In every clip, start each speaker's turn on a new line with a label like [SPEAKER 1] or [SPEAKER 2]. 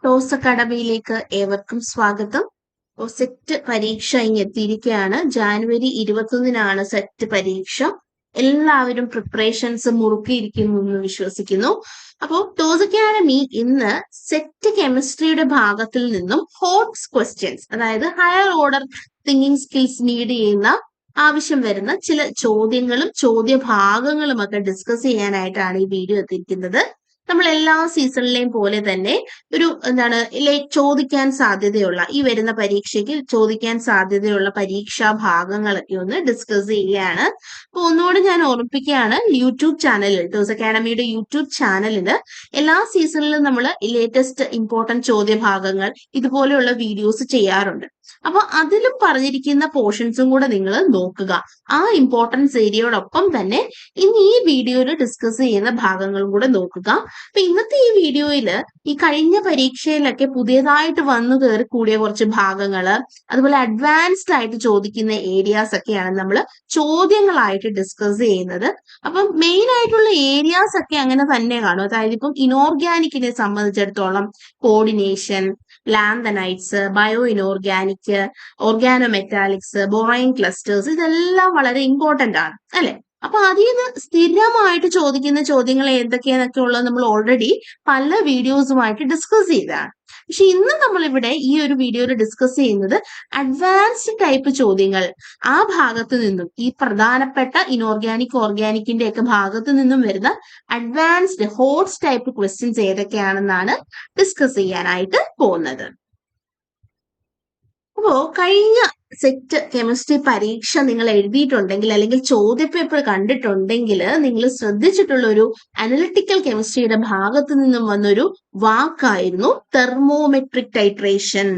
[SPEAKER 1] Toss അക്കാഡമിയിലേക്ക് ഏവർക്കും സ്വാഗതം. Set പരീക്ഷ ഇങ്ങ് എത്തിയിരിക്കുകയാണ്. ജാനുവരി 21-നാണ് സെറ്റ് പരീക്ഷ. എല്ലാവരും പ്രിപ്പറേഷൻസ് മുറുക്കിയിരിക്കുന്നു എന്ന് വിശ്വസിക്കുന്നു. അപ്പോൾ ടോസ് അക്കാഡമി ഇന്ന് സെറ്റ് കെമിസ്ട്രിയുടെ ഭാഗത്തിൽ നിന്നും ഹോട്ട് ക്വസ്റ്റ്യൻസ്, അതായത് higher order thinking skills need ചെയ്യുന്ന ആവശ്യം വരുന്ന ചില ചോദ്യങ്ങളും ചോദ്യഭാഗങ്ങളും ഒക്കെ ഡിസ്കസ് ചെയ്യാനായിട്ടാണ് ഈ വീഡിയോ എത്തിയിരിക്കുന്നത്. നമ്മൾ എല്ലാ സീസണിലെയും പോലെ തന്നെ ഒരു ചോദിക്കാൻ സാധ്യതയുള്ള ഈ വരുന്ന പരീക്ഷയ്ക്ക് ചോദിക്കാൻ സാധ്യതയുള്ള പരീക്ഷാ ഭാഗങ്ങളൊക്കെ ഒന്ന് ഡിസ്കസ് ചെയ്യുകയാണ്. അപ്പൊ ഒന്നുകൂടെ ഞാൻ ഓർമ്മിപ്പിക്കുകയാണ്, യൂട്യൂബ് ചാനലിൽ ടോസ് അക്കാഡമിയുടെ യൂട്യൂബ് ചാനലിൽ എല്ലാ സീസണിലും നമ്മൾ ലേറ്റസ്റ്റ് ഇമ്പോർട്ടന്റ് ചോദ്യഭാഗങ്ങൾ ഇതുപോലെയുള്ള വീഡിയോസ് ചെയ്യാറുണ്ട്. അപ്പൊ അതിലും പറഞ്ഞിരിക്കുന്ന പോർഷൻസും കൂടെ നിങ്ങൾ നോക്കുക. ആ ഇമ്പോർട്ടൻസ് ഏരിയയോടൊപ്പം തന്നെ ഇന്ന് ഈ വീഡിയോയിൽ ഡിസ്കസ് ചെയ്യുന്ന ഭാഗങ്ങളും കൂടെ നോക്കുക. അപ്പൊ ഇന്നത്തെ ഈ വീഡിയോയില് ഈ കഴിഞ്ഞ പരീക്ഷയിലൊക്കെ പുതിയതായിട്ട് വന്നു കയറി കൂടിയ കുറച്ച് ഭാഗങ്ങള്, അതുപോലെ അഡ്വാൻസ്ഡ് ആയിട്ട് ചോദിക്കുന്ന ഏരിയാസ് ഒക്കെയാണ് നമ്മൾ ചോദ്യങ്ങളായിട്ട് ഡിസ്കസ് ചെയ്യുന്നത്. അപ്പം മെയിൻ ആയിട്ടുള്ള ഏരിയാസ് ഒക്കെ അങ്ങനെ തന്നെ കാണും. അതായത് ഇപ്പം ഇനോർഗാനിക്കിനെ സംബന്ധിച്ചിടത്തോളം coordination, lanthanides, bio inorganic, ഓർഗാനോമെറ്റാലിക്സ്, ബൊറൈൻ clusters, ഇതെല്ലാം വളരെ ഇമ്പോർട്ടന്റ് ആണ് അല്ലെ. അപ്പൊ അതിൽ നിന്ന് സ്ഥിരമായിട്ട് ചോദിക്കുന്ന ചോദ്യങ്ങൾ ഏതൊക്കെയാന്നൊക്കെ ഉള്ളത് നമ്മൾ ഓൾറെഡി പല വീഡിയോസുമായിട്ട് ഡിസ്കസ് ചെയ്തതാണ്. പക്ഷെ ഇന്ന് നമ്മളിവിടെ ഈ ഒരു വീഡിയോയിൽ ഡിസ്കസ് ചെയ്യുന്നത് അഡ്വാൻസ്ഡ് ടൈപ്പ് ചോദ്യങ്ങൾ, ആ ഭാഗത്ത് നിന്നും ഈ പ്രധാനപ്പെട്ട ഇനോർഗാനിക് ഓർഗാനിക്കിന്റെ ഒക്കെ ഭാഗത്ത് നിന്നും വരുന്ന അഡ്വാൻസ്ഡ് ഹോട്ട്സ് ടൈപ്പ് ക്വസ്റ്റ്യൻസ് ഏതൊക്കെയാണെന്നാണ് ഡിസ്കസ് ചെയ്യാനായിട്ട് പോകുന്നത്. അപ്പോ കഴിഞ്ഞ സെറ്റ് കെമിസ്ട്രി പരീക്ഷ നിങ്ങൾ എഴുതിയിട്ടുണ്ടെങ്കിൽ അല്ലെങ്കിൽ ചോദ്യപേപ്പർ കണ്ടിട്ടുണ്ടെങ്കിൽ നിങ്ങൾ ശ്രദ്ധിച്ചിട്ടുള്ള ഒരു അനലിറ്റിക്കൽ കെമിസ്ട്രിയുടെ ഭാഗത്ത് നിന്നും വന്നൊരു വാക്കായിരുന്നു തെർമോമെട്രിക് ടൈട്രേഷൻ.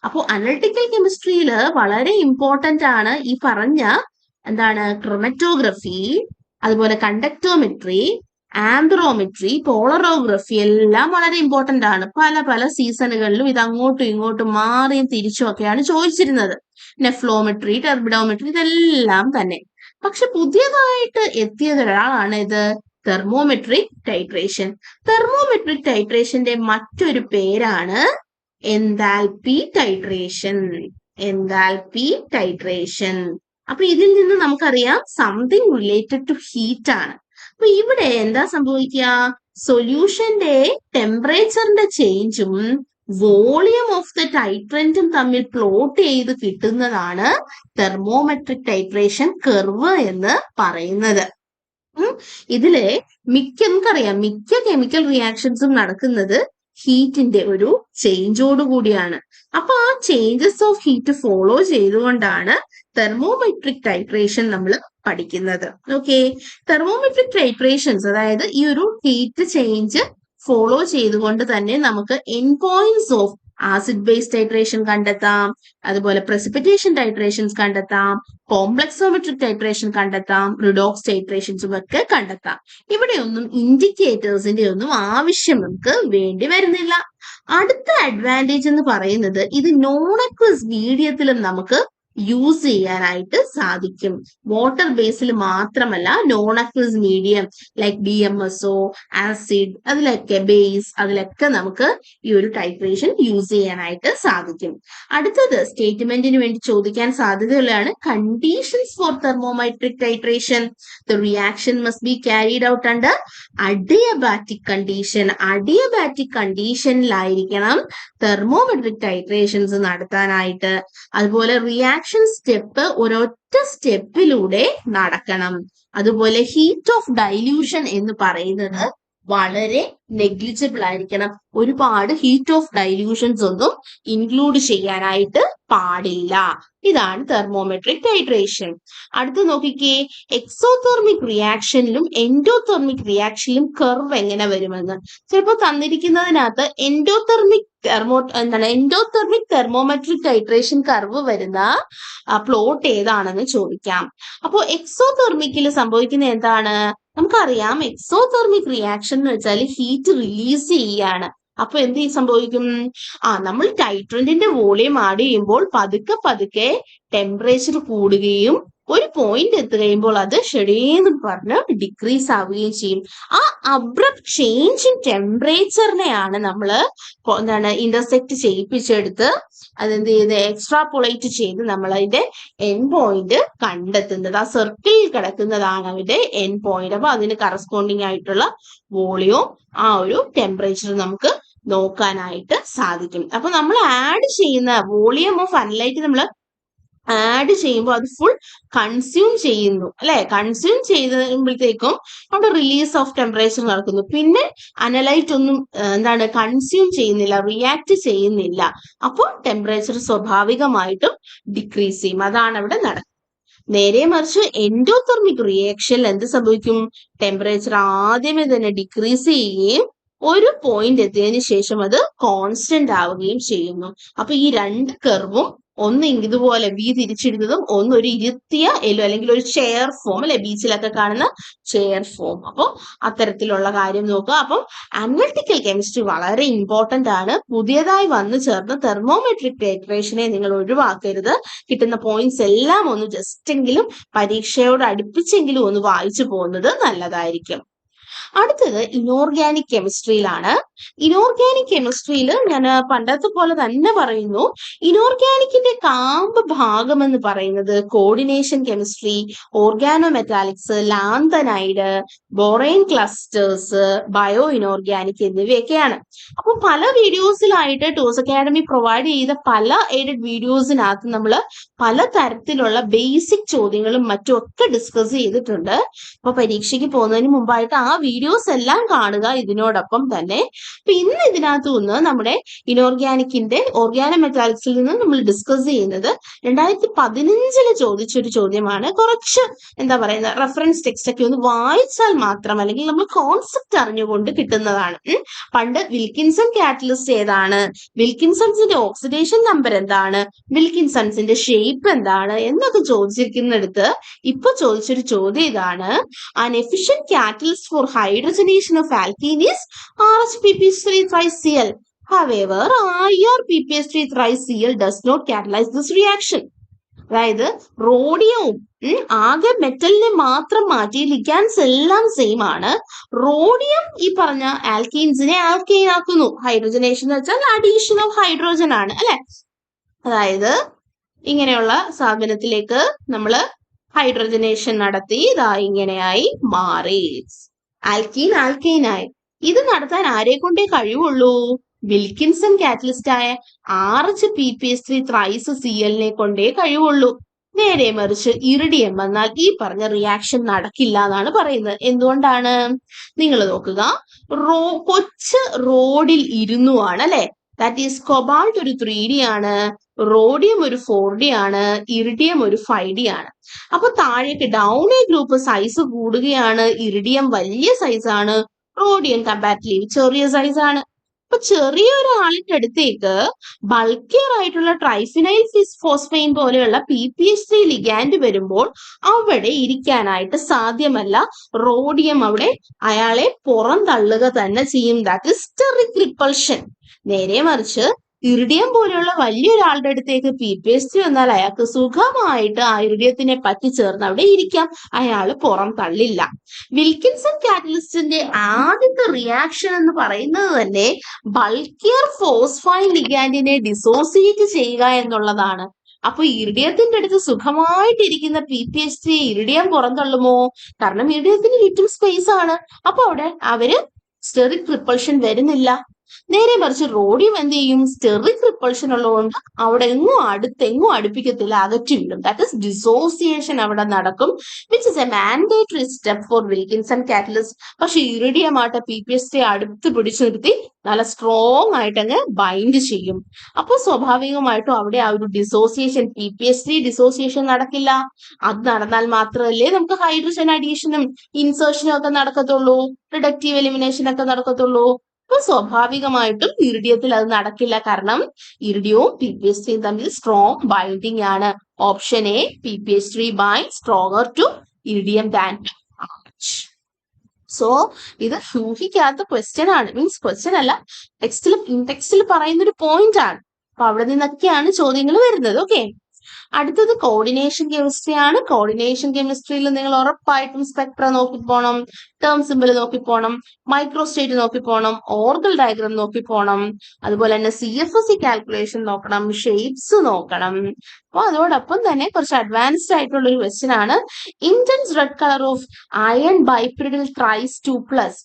[SPEAKER 1] അപ്പോൾ അനലിറ്റിക്കൽ കെമിസ്ട്രിയിൽ വളരെ ഇമ്പോർട്ടന്റ് ആണ് ഈ പറഞ്ഞ ക്രൊമറ്റോഗ്രഫി, അതുപോലെ കണ്ടക്ടോമെട്രി, ആംബ്രോമെട്രി, പോളറോഗ്രഫി എല്ലാം വളരെ ഇമ്പോർട്ടന്റ് ആണ്. പല പല സീസണുകളിലും ഇത് അങ്ങോട്ടും ഇങ്ങോട്ടും മാറിയും തിരിച്ചും ഒക്കെയാണ് ചോദിച്ചിരുന്നത്. നെഫ്ലോമെട്രി, ടെർബിഡോമെട്രി, ഇതെല്ലാം തന്നെ. പക്ഷെ പുതിയതായിട്ട് എത്തിയത് ഒരാളാണ് ഇത് തെർമോമെട്രിക് ടൈട്രേഷൻ. തെർമോമെട്രിക് ടൈട്രേഷന്റെ മറ്റൊരു പേരാണ് എൻതാൽപി ടൈട്രേഷൻ. Enthalpy titration. അപ്പൊ ഇതിൽ നിന്ന് നമുക്കറിയാം സംതിങ് റിലേറ്റഡ് ടു ഹീറ്റ് ആണ്. അപ്പൊ ഇവിടെ എന്താ സംഭവിക്കുക, സൊല്യൂഷന്റെ ടെമ്പറേച്ചറിന്റെ ചേഞ്ചും വോളിയം ഓഫ് ദ ടൈട്രന്റും തമ്മിൽ പ്ലോട്ട് ചെയ്ത് കിട്ടുന്നതാണ് തെർമോമെട്രിക് ടൈട്രേഷൻ കർവ് എന്ന് പറയുന്നത്. ഇതിലെ നമുക്കറിയാം മിക്ക കെമിക്കൽ റിയാക്ഷൻസും നടക്കുന്നത് ഹീറ്റിന്റെ ഒരു ചേഞ്ചോട് കൂടിയാണ്. അപ്പൊ ആ ചേഞ്ചസ് ഓഫ് ഹീറ്റ് ഫോളോ ചെയ്തുകൊണ്ടാണ് തെർമോമെട്രിക് ടൈട്രേഷൻ നമ്മൾ പഠിക്കുന്നത്. ഓക്കെ, തെർമോമെട്രിക് ടൈട്രേഷൻസ്, അതായത് ഈ ഒരു ഹീറ്റ് ചേഞ്ച് ഫോളോ ചെയ്തുകൊണ്ട് തന്നെ നമുക്ക് end points of acid base titration കണ്ടെത്താം, അതുപോലെ പ്രസിപ്പിറ്റേഷൻ ടൈട്രേഷൻസ് കണ്ടെത്താം, കോംപ്ലക്സോമെട്രിക് ടൈട്രേഷൻ കണ്ടെത്താം, റിഡോക്സ് ടൈട്രേഷൻസും ഒക്കെ കണ്ടെത്താം. ഇവിടെയൊന്നും ഇൻഡിക്കേറ്റേഴ്സിന്റെ ഒന്നും ആവശ്യം നമുക്ക് വേണ്ടി വരുന്നില്ല. അടുത്ത അഡ്വാൻറ്റേജ് എന്ന് പറയുന്നത് ഇത് നോൺ അക്വസ് മീഡിയത്തിലും നമുക്ക് യൂസ് ചെയ്യാനായിട്ട് സാധിക്കും. വാട്ടർ ബേസിൽ മാത്രമല്ല, non aqueous medium like DMSO, acid, അതിലൊക്കെ ബേസ്, അതിലൊക്കെ നമുക്ക് ഈ ഒരു ടൈട്രേഷൻ യൂസ് ചെയ്യാനായിട്ട് സാധിക്കും. അടുത്തത് സ്റ്റേറ്റ്മെന്റിന് വേണ്ടി ചോദിക്കാൻ സാധ്യതയുള്ളതാണ് conditions for thermometric titration. The reaction must be carried out under adiabatic condition. Adiabatic കണ്ടീഷനിലായിരിക്കണം തെർമോമെട്രിക് ടൈട്രേഷൻസ് നടത്താനായിട്ട്. അതുപോലെ റിയാക്ഷൻ സ്റ്റെപ്പ് ഒരൊറ്റ സ്റ്റെപ്പിലൂടെ നടക്കണം. അതുപോലെ ഹീറ്റ് ഓഫ് ഡൈല്യൂഷൻ എന്ന് പറയുന്നത് വളരെ നെഗ്ലിജിബിൾ ആയിരിക്കണം. ഒരുപാട് ഹീറ്റ് ഓഫ് ഡൈല്യൂഷൻസ് ഒന്നും ഇൻക്ലൂഡ് ചെയ്യാനായിട്ട് പാടില്ല. ഇതാണ് തെർമോമെട്രിക് ടൈട്രേഷൻ. അടുത്ത് നോക്കിക്കേ, എക്സോതെർമിക് റിയാക്ഷനിലും എൻഡോതെർമിക് റിയാക്ഷനിലും കർവ് എങ്ങനെ വരുമെന്ന്. ചിലപ്പോൾ തന്നിരിക്കുന്നതിനകത്ത് എൻഡോതെർമിക് തെർമോമെട്രിക് ടൈട്രേഷൻ കർവ് വരുന്ന പ്ലോട്ട് ഏതാണെന്ന് ചോദിക്കാം. അപ്പോൾ എക്സോതെർമിക്കിൽ സംഭവിക്കുന്ന എന്താണ്, നമുക്കറിയാം എക്സോതെർമിക് റിയാക്ഷൻ എന്ന് വെച്ചാൽ ഹീറ്റ് റിലീസ് ചെയ്യാണ്. അപ്പൊ എന്ത് സംഭവിക്കും, നമ്മൾ ടൈട്രന്റിന്റെ വോളിയം ആഡ് ചെയ്യുമ്പോൾ പതുക്കെ പതുക്കെ ടെമ്പറേച്ചർ കൂടുകയും ഒരു പോയിന്റ് എത്തി കഴിയുമ്പോൾ അത് ഷെഡേന്ന് പറഞ്ഞ് ഡിക്രീസ് ആവുകയും ചെയ്യും. ആ അബ്രപ്റ്റ് ചേഞ്ച് ഇൻ ടെമ്പറേച്ചറിനെയാണ് നമ്മള് എന്താണ് ഇന്റർസെക്ട് ചെയ്യിപ്പിച്ചെടുത്ത് അതെന്ത് ചെയ്ത് എക്സ്ട്രാപൊളേറ്റ് ചെയ്ത് നമ്മൾ അതിന്റെ എൻ പോയിന്റ് കണ്ടെത്തുന്നത്. ആ സർക്കിളിൽ കിടക്കുന്നതാണ് അതിന്റെ എൻ പോയിന്റ്. അപ്പൊ അതിന് കറസ്പോണ്ടിങ് ആയിട്ടുള്ള വോളിയവും ആ ഒരു ടെമ്പറേച്ചർ നമുക്ക് നോക്കാനായിട്ട് സാധിക്കും. അപ്പൊ നമ്മൾ ആഡ് ചെയ്യുന്ന വോളിയം ഓഫ് അനലൈറ്റ് നമ്മൾ ആഡ് ചെയ്യുമ്പോൾ അത് ഫുൾ കൺസ്യൂം ചെയ്യുന്നു അല്ലെ. കൺസ്യൂം ചെയ്തുമ്പോഴത്തേക്കും അവിടെ റിലീസ് ഓഫ് ടെമ്പറേച്ചർ നടക്കുന്നു. പിന്നെ അനലൈറ്റ് ഒന്നും എന്താണ് കൺസ്യൂം ചെയ്യുന്നില്ല, റിയാക്ട് ചെയ്യുന്നില്ല. അപ്പോൾ ടെമ്പറേച്ചർ സ്വാഭാവികമായിട്ടും ഡിക്രീസ് ചെയ്യും. അതാണ് അവിടെ നടക്കുന്നത്. നേരെ മറിച്ച് എൻഡോതെർമിക് റിയാക്ഷനിൽ എന്ത് സംഭവിക്കും? ടെമ്പറേച്ചർ ആദ്യമേ തന്നെ ഡിക്രീസ് ചെയ്യുകയും ഒരു പോയിന്റ് എത്തിയതിനു ശേഷം അത് കോൺസ്റ്റന്റ് ആവുകയും ചെയ്യുന്നു. അപ്പൊ ഈ രണ്ട് കർവും ഒന്ന് ഇതുപോലെ വി തിരിച്ചിടുന്നതും ഒന്നൊരു ഇരുത്തിയ എല്ലോ അല്ലെങ്കിൽ ഒരു ചെയർ ഫോം അല്ലെ, ബീച്ചിലൊക്കെ കാണുന്ന ചെയർ ഫോം. അപ്പോൾ അത്തരത്തിലുള്ള കാര്യം നോക്കുക. അപ്പം അനലിറ്റിക്കൽ കെമിസ്ട്രി വളരെ ഇമ്പോർട്ടന്റ് ആണ്. പുതിയതായി വന്നു ചേർന്ന തെർമോമെട്രിക് ടൈട്രേഷനെ നിങ്ങൾ ഒഴിവാക്കരുത്. കിട്ടുന്ന പോയിന്റ്സ് എല്ലാം ഒന്ന് ജസ്റ്റ് എങ്കിലും പരീക്ഷയോട് അടുപ്പിച്ചെങ്കിലും ഒന്ന് വായിച്ചു പോകുന്നത് നല്ലതായിരിക്കും. അടുത്തത് ഇനോർഗാനിക് കെമിസ്ട്രിയിലാണ്. ഇനോർഗാനിക് കെമിസ്ട്രിയിൽ ഞാൻ പണ്ടത്തെ പോലെ തന്നെ പറയുന്നു, ഇനോർഗാനിക്കിന്റെ കാമ്പ് ഭാഗം എന്ന് പറയുന്നത് coordination chemistry, organo metallics, lanthanide, borane clusters, bio inorganic എന്നിവയൊക്കെയാണ്. അപ്പൊ പല വീഡിയോസിലായിട്ട് ടോസ് അക്കാഡമി പ്രൊവൈഡ് ചെയ്ത പല എയ്ഡഡ് വീഡിയോസിനകത്ത് നമ്മൾ പല തരത്തിലുള്ള ബേസിക് ചോദ്യങ്ങളും മറ്റും ഒക്കെ ഡിസ്കസ് ചെയ്തിട്ടുണ്ട്. അപ്പൊ പരീക്ഷയ്ക്ക് പോകുന്നതിന് മുമ്പായിട്ട് ആ വീഡിയോസ് എല്ലാം കാണുക ഇതിനോടൊപ്പം തന്നെ. അപ്പൊ ഇന്ന് ഇതിനകത്ത് നിന്ന് നമ്മുടെ ഇനോർഗാനിക്കിന്റെ ഓർഗാനോ മെറ്റാലിക്സിൽ നിന്ന് നമ്മൾ ഡിസ്കസ് ചെയ്യുന്നത് 2015 ചോദിച്ചൊരു ചോദ്യമാണ്. കുറച്ച് എന്താ പറയുന്ന റെഫറൻസ് ടെക്സ്റ്റ് ഒക്കെ ഒന്ന് വായിച്ചാൽ മാത്രം, അല്ലെങ്കിൽ നമ്മൾ കോൺസെപ്റ്റ് അറിഞ്ഞുകൊണ്ട് കിട്ടുന്നതാണ്. പണ്ട് വിൽക്കിൻസൺ കാറ്റലിസ്റ്റ് ഏതാണ്, വിൽക്കിൻസൺസിന്റെ ഓക്സിഡേഷൻ നമ്പർ എന്താണ്, വിൽക്കിൻസൺസിന്റെ ഷേപ്പ് എന്താണ് എന്നൊക്കെ ചോദിച്ചിരിക്കുന്നിടത്ത് ഇപ്പൊ ചോദിച്ചൊരു ചോദ്യം ഇതാണ്: an efficient catalyst for hydrogenation of alkene is RHPP3-Cl. However, IRPPS3-Cl does not catalyze this reaction. അതായത് റോഡിയവും ആകെ മെറ്റലിനെ മാത്രം മാറ്റി ലിഗാൻസ് എല്ലാം സെയിം ആണ്. റോഡിയം ഈ പറഞ്ഞ ആൽക്കീൻസിനെ ആൽക്കെയിൻ ആക്കുന്നു. ഹൈഡ്രോജനേഷൻ എന്ന് വെച്ചാൽ അഡീഷൻ ഓഫ് ഹൈഡ്രോജൻ ആണ് അല്ലെ. അതായത് ഇങ്ങനെയുള്ള സാധനത്തിലേക്ക് നമ്മള് ഹൈഡ്രോജനേഷൻ നടത്തി ഇതാ ഇങ്ങനെയായി മാറി, ആൽക്കീൻ ആൽക്കെയിനായി. ഇത് നടത്താൻ ആരെ കൊണ്ടേ കഴിവുള്ളൂ? വിൽക്കിൻസൺ കാറ്റലിസ്റ്റ് ആയ RHPPS3-Cl കൊണ്ടേ കഴിവുള്ളൂ. നേരെ മറിച്ച് ഇറിഡിയം വന്നാൽ ഈ പറഞ്ഞ റിയാക്ഷൻ നടക്കില്ല എന്നാണ് പറയുന്നത്. എന്തുകൊണ്ടാണ്? നിങ്ങൾ നോക്കുക, കൊച്ച് റോഡിൽ ഇരുന്നുവാണ് അല്ലെ. ദാറ്റ് ഈസ് കൊബാൾട്ട് ഒരു 3D ആണ്, റോഡിയം ഒരു 4D ആണ്, ഇറിഡിയം ഒരു 5D ആണ്. അപ്പൊ താഴേക്ക് ഡൗൺ എ ഗ്രൂപ്പ് സൈസ് കൂടുകയാണ്. ഇറിഡിയം വലിയ സൈസാണ്, റോഡിയം കമ്പാരിറ്റീവ്ലി ചെറിയ സൈസാണ്. അപ്പൊ ചെറിയ ഒരാളിന്റെ അടുത്തേക്ക് ബൾക്കിയർ ആയിട്ടുള്ള ട്രൈഫിനൈൽ ഫോസ്ഫൈൻ പോലെയുള്ള PPH3 ലിഗാൻഡ് വരുമ്പോൾ അവിടെ ഇരിക്കാനായിട്ട് സാധ്യമല്ല. റോഡിയം അവിടെ അയാളെ പുറം തള്ളുക തന്നെ ചെയ്യും. That is steric repulsion. നേരെ മറിച്ച് ഇറിഡിയം പോലെയുള്ള വലിയൊരാളുടെ അടുത്തേക്ക് PPH3 വന്നാൽ അയാൾക്ക് സുഖമായിട്ട് ആ ഇറിഡിയത്തിനെ പറ്റി ചേർന്ന് അവിടെ ഇരിക്കാം, അയാൾ പുറം തള്ളില്ല. വിൽക്കിൻസൺ കാറ്റലിസ്റ്റിന്റെ ആദ്യത്തെ റിയാക്ഷൻ എന്ന് പറയുന്നത് തന്നെ ബൾക്കിയർ ഫോസ്ഫൈൻ ലിഗാൻഡിനെ ഡിസോസിയേറ്റ് ചെയ്യുക എന്നുള്ളതാണ്. അപ്പൊ ഇറിഡിയത്തിന്റെ അടുത്ത് സുഖമായിട്ടിരിക്കുന്ന PPH3 ഇറിഡിയം പുറന്തള്ളുമോ? കാരണം ഇറിഡിയത്തിന് ചുറ്റും സ്പേസ് ആണ്. അപ്പൊ അവിടെ അവര് സ്റ്റെറിക് റിപ്പൾഷൻ വരുന്നില്ല. നേരെ മറിച്ച് റോഡിയം എന്ത് ചെയ്യും? സ്റ്റെറിക് റിപ്പൾഷൻ ഉള്ളതുകൊണ്ട് അവിടെ എങ്ങും അടുപ്പിക്കത്തില്ല, അകറ്റിവിടും. ദാറ്റ് ഇസ് ഡിസോസിയേഷൻ അവിടെ നടക്കും, which is a mandatory step for Wilkinson catalyst. പക്ഷെ ഇറിഡിയം ആയിട്ട് PPH3 അടുത്ത് പിടിച്ചു നിർത്തി നല്ല സ്ട്രോങ് ആയിട്ട് അങ്ങ് ബൈൻഡ് ചെയ്യും. അപ്പൊ സ്വാഭാവികമായിട്ടും അവിടെ ആ ഒരു ഡിസോസിയേഷൻ, PPH3 ഡിസോസിയേഷൻ നടക്കില്ല. അത് നടന്നാൽ മാത്രമല്ലേ നമുക്ക് ഹൈഡ്രജൻ അഡീഷനും ഇൻസേർഷനും ഒക്കെ നടക്കത്തുള്ളൂ, റിഡക്റ്റീവ് എലിമിനേഷൻ ഒക്കെ നടക്കത്തുള്ളൂ. അപ്പൊ സ്വാഭാവികമായിട്ടും ഇറിഡിയത്തിൽ അത് നടക്കില്ല. കാരണം ഇറിഡിയവും PPH3 തമ്മിൽ സ്ട്രോങ് ബൈൻഡിങ് ആണ്. Option A, PPH3 bind stronger to iridium than RH. So ഇത് ഊഹിക്കാത്ത ക്വസ്റ്റ്യൻ ആണ്, മീൻസ് ക്വസ്റ്റ്യൻ അല്ല, ടെക്സ്റ്റിൽ പറയുന്ന ഒരു പോയിന്റ് ആണ്. അപ്പൊ അവിടെ നിന്നൊക്കെയാണ് ചോദ്യങ്ങൾ വരുന്നത്. ഓക്കെ, അടുത്തത് കോർഡിനേഷൻ കെമിസ്ട്രി ആണ്. കോർഡിനേഷൻ കെമിസ്ട്രിയിൽ നിങ്ങൾ ഉറപ്പായിട്ടും സ്പെക്ട്ര നോക്കി പോണം, ടേം സിമ്പിൾ നോക്കി പോണം, മൈക്രോസ്റ്റേറ്റ് നോക്കി പോണം, ഓർഗൽ ഡയഗ്രാം നോക്കി പോണം, അതുപോലെ തന്നെ CFSE കാൽക്കുലേഷൻ നോക്കണം, ഷേപ്സ് നോക്കണം. അപ്പൊ അതോടൊപ്പം തന്നെ കുറച്ച് അഡ്വാൻസ്ഡ് ആയിട്ടുള്ള ഒരു ക്വസ്റ്റ്യൻ ആണ്. Intense red colour of iron bipyridyl thrice 2+.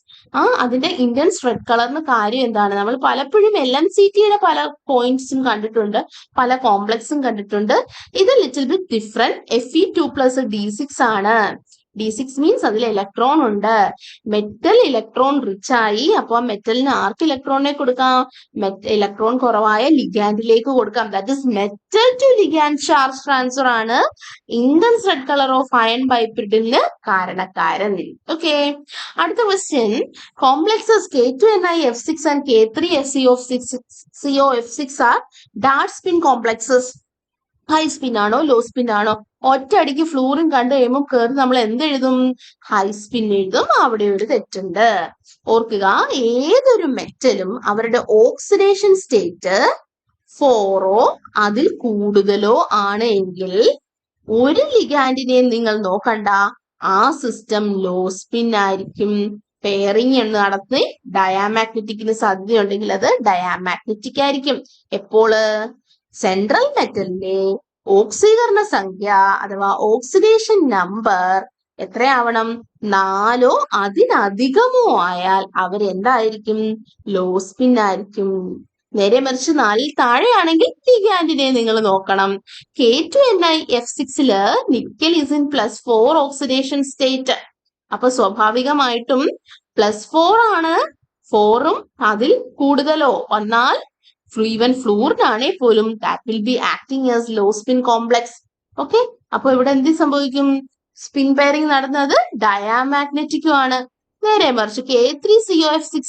[SPEAKER 1] അതിന്റെ ഇന്റൻസ് റെഡ് കളറിന് കാര്യം എന്താണ്? നമ്മൾ പലപ്പോഴും LMCTയുടെ പല പോയിന്റ്സും കണ്ടിട്ടുണ്ട്, പല കോംപ്ലക്സും കണ്ടിട്ടുണ്ട്. ഇത് little bit different. Fe2+ D6 ആണ്. D6 മീൻസ് അതിൽ ഇലക്ട്രോൺ ഉണ്ട്. മെറ്റൽ ഇലക്ട്രോൺ റിച്ച് ആയി. അപ്പൊ മെറ്റലിന് ആർക്ക് ഇലക്ട്രോണിനെ കൊടുക്കാം? ഇലക്ട്രോൺ കുറവായ ലിഗാൻഡിലേക്ക് കൊടുക്കാം. That is metal to ligand charge transfer ആണ് intense red colour of iron ബൈപിരിഡലിന് കാരണക്കാരൻ. ഓക്കെ, അടുത്ത question. Complexes K2NiF6 and K3SCO6 are dart spin complexes. High spin ആണോ ലോ സ്പിൻ ആണോ? ഒറ്റയടിക്ക് ഫ്ലൂറിൻ കണ്ടു കഴിയുമ്പോൾ കയറി നമ്മൾ എന്തെഴുതും? ഹൈ സ്പിൻ എഴുതും. അവിടെ ഒരു തെറ്റുണ്ട്. ഓർക്കുക, ഏതൊരു മെറ്റലും അവരുടെ ഓക്സിഡേഷൻ സ്റ്റേറ്റ് 4 അതിൽ കൂടുതലോ ആണ് എങ്കിൽ ഒരു ലിഗാൻഡിനെ നിങ്ങൾ നോക്കണ്ട, ആ സിസ്റ്റം ലോ സ്പിൻ ആയിരിക്കും. പെയറിംഗ് നടത്തി ഡയാമാഗ്നറ്റിക്കിന് സാധ്യതയുണ്ടെങ്കിൽ അത് ഡയാമാഗ്നറ്റിക് ആയിരിക്കും. എപ്പോള്? സെൻട്രൽ മെറ്റലിന്റെ ഓക്സീകരണ സംഖ്യ അഥവാ ഓക്സിഡേഷൻ നമ്പർ എത്രയാവണം? 4 അതിലധികമോ ആയാൽ അവരെന്തായിരിക്കും? ലോ സ്പിൻ ആയിരിക്കും. നേരെ മറിച്ച് 4 താഴെയാണെങ്കിൽ ലിഗാൻഡിനെ നിങ്ങൾ നോക്കണം. K2NiF6 nickel is in +4 oxidation state. അപ്പൊ സ്വാഭാവികമായിട്ടും +4 ആണ്. 4ഉം അതിൽ കൂടുതലോ വന്നാൽ ഈവൻ ഫ്ലൂറിനാണെ പോലും that will be acting as low spin complex. Okay, അപ്പൊ ഇവിടെ എന്ത് സംഭവിക്കും? സ്പിൻ പെയറിംഗ് നടന്നത് ഡയാമാഗ്നറ്റിക്കും ആണ്. നേരെ മറിച്ച് K3COF6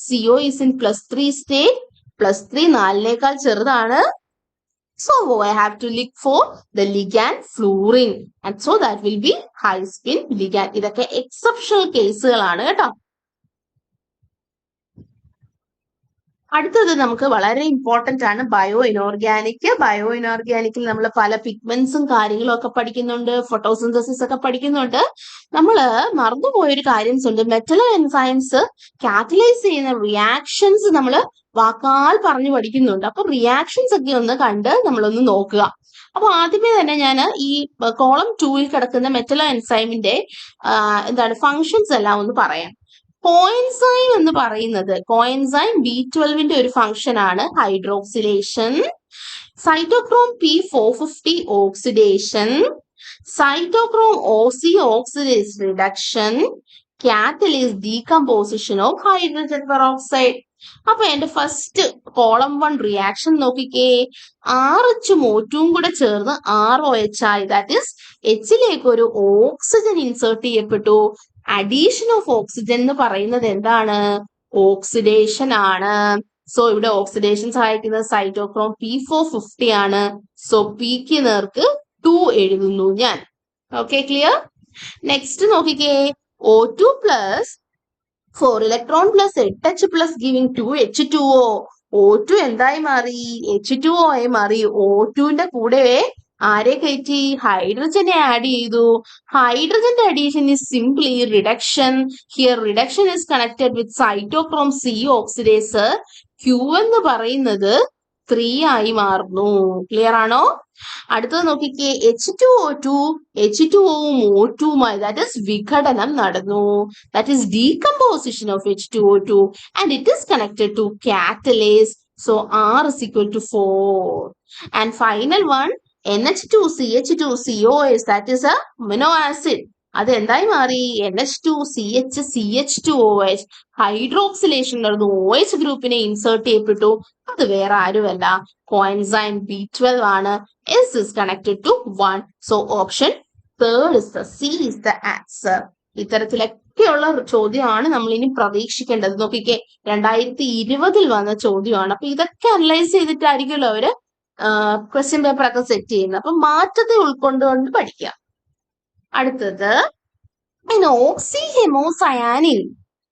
[SPEAKER 1] CO is in +3 state. +3 4നേക്കാൾ ചെറുതാണ്. So I have to look for the ligand fluorine, and so that will be high spin ligand. ഇതൊക്കെ എക്സെപ്ഷണൽ കേസുകളാണ് കേട്ടോ. അടുത്തത് നമുക്ക് വളരെ ഇമ്പോർട്ടന്റ് ആണ് ബയോ ഇനോർഗാനിക്. ബയോ ഇനോർഗാനിക്കിൽ നമ്മൾ പല പിഗ്മെന്റ്സും കാര്യങ്ങളും ഒക്കെ പഠിക്കുന്നുണ്ട്, ഫോട്ടോസിന്തസിസ് ഒക്കെ പഠിക്കുന്നുണ്ട്. നമ്മൾ മറന്നുപോയൊരു കാര്യം ഉണ്ട്. മെറ്റലോ എൻസൈംസ് കാറ്റലൈസ് ചെയ്യുന്ന റിയാക്ഷൻസ് നമ്മൾ വാക്കാൽ പറഞ്ഞു പഠിക്കുന്നുണ്ട്. അപ്പൊ റിയാക്ഷൻസ് ഒക്കെ ഒന്ന് കണ്ട് നമ്മളൊന്ന് നോക്കുക. അപ്പൊ ആദ്യമേ തന്നെ ഞാൻ ഈ കോളം 2ൽ കിടക്കുന്ന മെറ്റലോ എൻസൈമിന്റെ ഫങ്ഷൻസ് എല്ലാം ഒന്ന് പറയാം. കോഎൻസൈം എന്ന് പറയുന്നത്, കോഎൻസൈം B12ന്റെ ഒരു ഫംഗ്ഷൻ ആണ് hydroxylation. Cytochrome P450 oxidation, cytochrome OC oxidase reduction, catalyse decomposition of hydrogen peroxide. അപ്പൊ എന്റെ ഫസ്റ്റ് കോളം 1 റിയാക്ഷൻ നോക്കിക്കേ. RHും O2ഉം കൂടെ ചേർന്ന് ROH ആയി. ദാറ്റ് ഈസ് Hലേക്ക് ഒരു ഓക്സിജൻ ഇൻസേർട്ട് ചെയ്യപ്പെട്ടു. അഡീഷൻ ഓഫ് ഓക്സിജൻ എന്ന് പറയുന്നത് എന്താണ്? ഓക്സിഡേഷൻ ആണ്. സോ ഇവിടെ ഓക്സിഡേഷൻ സഹായിക്കുന്നത് സൈറ്റോക്രോം P450 ആണ്. സോ Pക്ക് നേർക്ക് 2 എഴുതുന്നു ഞാൻ. Okay, clear? നെക്സ്റ്റ് നോക്കിക്കേ. O2 + 4 electron + 8H+ giving 2H2O. O2 എന്തായി മാറി? H2O ആയി മാറി. O2ന്റെ കൂടെ ആരെ കയറ്റി? ഹൈഡ്രജനെ ആഡ് ചെയ്തു. ഹൈഡ്രജന്റെ addition is simply reduction. Here reduction is connected with cytochrome C oxidase. Q എന്ന് പറയുന്നത് 3 ആയി മാറുന്നു. ക്ലിയർ ആണോ? അടുത്തത് നോക്കിക്കേ. H2O2 H2Oവും O2വുമായി ദാറ്റ് ഇസ് വിഘടനം നടന്നു. That is decomposition of H2O2 and it is connected to catalase. So R is equal to 4. And final one, NH2CH2COH, that is a amino acid. അത് എന്തായി മാറി? NH2CH2OH. ഹൈഡ്രോക്സിലേഷൻ നടന്നു. OH ഗ്രൂപ്പിനെ insert ചെയ്യപ്പെട്ടു. അത് വേറെ ആരുമല്ല, കോഎൻസൈം B12 ആണ്. S is connected to 1. So option 3 is the C is the answer. ഇത്തരത്തിലൊക്കെയുള്ള ചോദ്യമാണ് നമ്മൾ ഇനി പ്രതീക്ഷിക്കേണ്ടത്. നോക്കിക്കേ, 2020 വന്ന ചോദ്യമാണ്. അപ്പൊ ഇതൊക്കെ അനലൈസ് ചെയ്തിട്ടായിരിക്കുമല്ലോ അവര് ക്വസ്റ്റ്യൻ പേപ്പർ ഒക്കെ സെറ്റ് ചെയ്യുന്നത്. അപ്പൊ മാറ്റത്തെ ഉൾക്കൊണ്ടുകൊണ്ട് പഠിക്കുക. അടുത്തത്, ഓക്സിഹെമോസയാനിൽ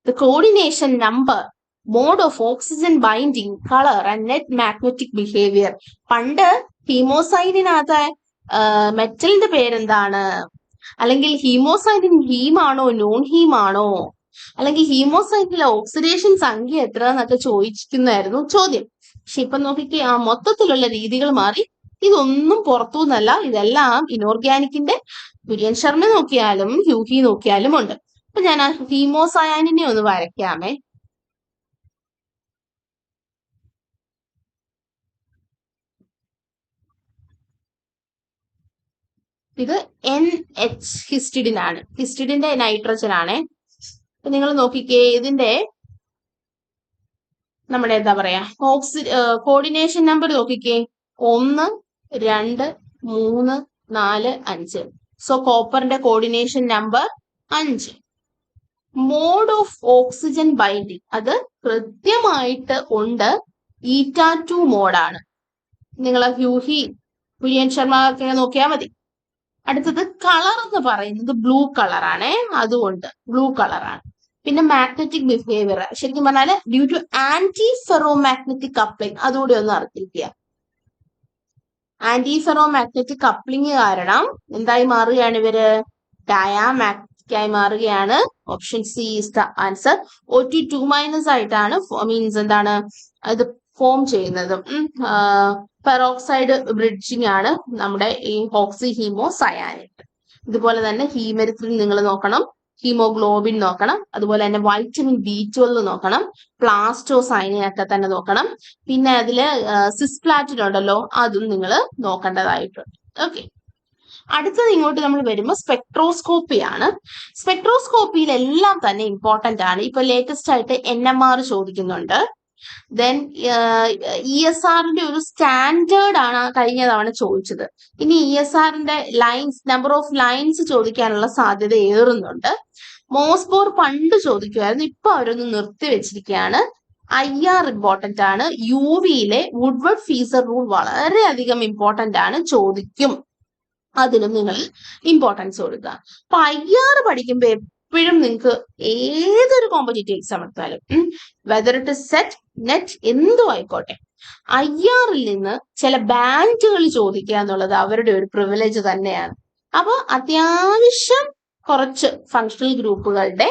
[SPEAKER 1] the coordination number, mode of oxygen binding, color and net magnetic behavior. പണ്ട് ഹീമോസൈനിനകത്തെ മെറ്റലിന്റെ പേരെന്താണ്? അല്ലെങ്കിൽ ഹീമോസൈനിൻ ഹീമാണോ നോൺ ഹീമാണോ? അല്ലെങ്കിൽ ഹീമോസൈനിലെ ഓക്സിഡേഷൻ സംഖ്യ എത്ര എന്നൊക്കെ ചോദിക്കുന്നതായിരുന്നു ചോദ്യം. പക്ഷെ ഇപ്പൊ നോക്കിക്കേ, ആ മൊത്തത്തിലുള്ള രീതികൾ മാറി. ഇതൊന്നും പുറത്തുനിന്നല്ല, ഇതെല്ലാം ഇനോർഗാനിക്കിന്റെ കുര്യൻ ശർമ്മ നോക്കിയാലും ഹ്യൂഹി നോക്കിയാലും ഉണ്ട്. അപ്പൊ ഞാൻ ആ ഹീമോസയാനിനെ ഒന്ന് വരയ്ക്കാമേ. ഇത് NH ഹിസ്റ്റിഡിൻ ആണ്. ഹിസ്റ്റിഡിന്റെ നൈട്രജൻ ആണ്. നിങ്ങൾ നോക്കിക്കേ, ഇതിന്റെ നമ്മുടെ എന്താ പറയാ കോർഡിനേഷൻ നമ്പർ നോക്കിക്കേ, 1 2 3 4 5. സോ കോപ്പറിന്റെ coordination number 5. Mode of oxygen binding അത് കൃത്യമായിട്ട് ഉണ്ട്, eta2 മോഡാണ്. നിങ്ങൾ ഹ്യൂഹി കുര്യൻ ശർമ്മ ഒക്കെ നോക്കിയാൽ മതി. അടുത്തത് കളർ എന്ന് പറയുന്നത് ബ്ലൂ കളറാണ്, അതുകൊണ്ട് ബ്ലൂ കളറാണ്. പിന്നെ മാഗ്നറ്റിക് ബിഹേവിയർ ശരിക്കും പറഞ്ഞാല് due to antiferromagnetic coupling, അതുകൂടി ഒന്ന് അറിഞ്ഞിരിക്കുക. ആന്റി ഫെറോ മാഗ്നറ്റിക് കപ്ലിംഗ് കാരണം എന്തായി മാറുകയാണ് ഇവര്? ഡയാമാഗ്നറ്റിക് ആയി മാറുകയാണ്. Option C is the answer. O2 - ആയിട്ടാണ് മീൻസ് എന്താണ് ഇത് ഫോം ചെയ്യുന്നത്. പെറോക്സൈഡ് ബ്രിഡ്ജിങ് ആണ് നമ്മുടെ ഈ ഓക്സി ഹീമോ സയാനൈഡ്. ഇതുപോലെ തന്നെ ഹീമെരിത്രിൻ നിങ്ങൾ നോക്കണം, ഹീമോഗ്ലോബിൻ നോക്കണം, അതുപോലെ തന്നെ വൈറ്റമിൻ B12 നോക്കണം, പ്ലാസ്റ്റോസൈനിൻ ഒക്കെ തന്നെ നോക്കണം. പിന്നെ അതില് സിസ്പ്ലാറ്റിൻ ഉണ്ടല്ലോ, അതും നിങ്ങൾ നോക്കേണ്ടതായിട്ടുണ്ട്. ഓക്കെ, അടുത്തത് ഇങ്ങോട്ട് നമ്മൾ വരുമ്പോൾ സ്പെക്ട്രോസ്കോപ്പി ആണ്. സ്പെക്ട്രോസ്കോപ്പിയിൽ എല്ലാം തന്നെ ഇമ്പോർട്ടന്റ് ആണ്. ഇപ്പൊ ലേറ്റസ്റ്റ് ആയിട്ട് NMR ചോദിക്കുന്നുണ്ട്. ദെൻ ESRന്റെ ഒരു സ്റ്റാൻഡേർഡ് ആണ് കഴിഞ്ഞ തവണ ചോദിച്ചത്. ഇനി ESRന്റെ ലൈൻസ്, നമ്പർ ഓഫ് ലൈൻസ് ചോദിക്കാനുള്ള സാധ്യത ഏറുന്നുണ്ട്. മോസ്ബോർ പണ്ട് ചോദിക്കുമായിരുന്നു, ഇപ്പൊ അവരൊന്ന് നിർത്തി വെച്ചിരിക്കുകയാണ്. IR ഇമ്പോർട്ടന്റ് ആണ്. UVയിലെ വുഡ്വർഡ് ഫീസർ റൂൾ വളരെയധികം ഇമ്പോർട്ടന്റ് ആണ്, ചോദിക്കും. അതിനും നിങ്ങൾ ഇമ്പോർട്ടൻസ് കൊടുക്കുക. അപ്പൊ IR പഠിക്കുമ്പോൾ എപ്പോഴും നിങ്ങൾക്ക് ഏതൊരു കോമ്പറ്റേറ്റീവ് എക്സാം എടുത്താലും whether it is set net എന്തോ ആയിക്കോട്ടെ, IRൽ നിന്ന് ചില ബാൻഡുകൾ ചോദിക്കുക എന്നുള്ളത് അവരുടെ ഒരു പ്രിവിലേജ് തന്നെയാണ്. അപ്പൊ അത്യാവശ്യം കുറച്ച് ഫങ്ഷണൽ ഗ്രൂപ്പുകളുടെ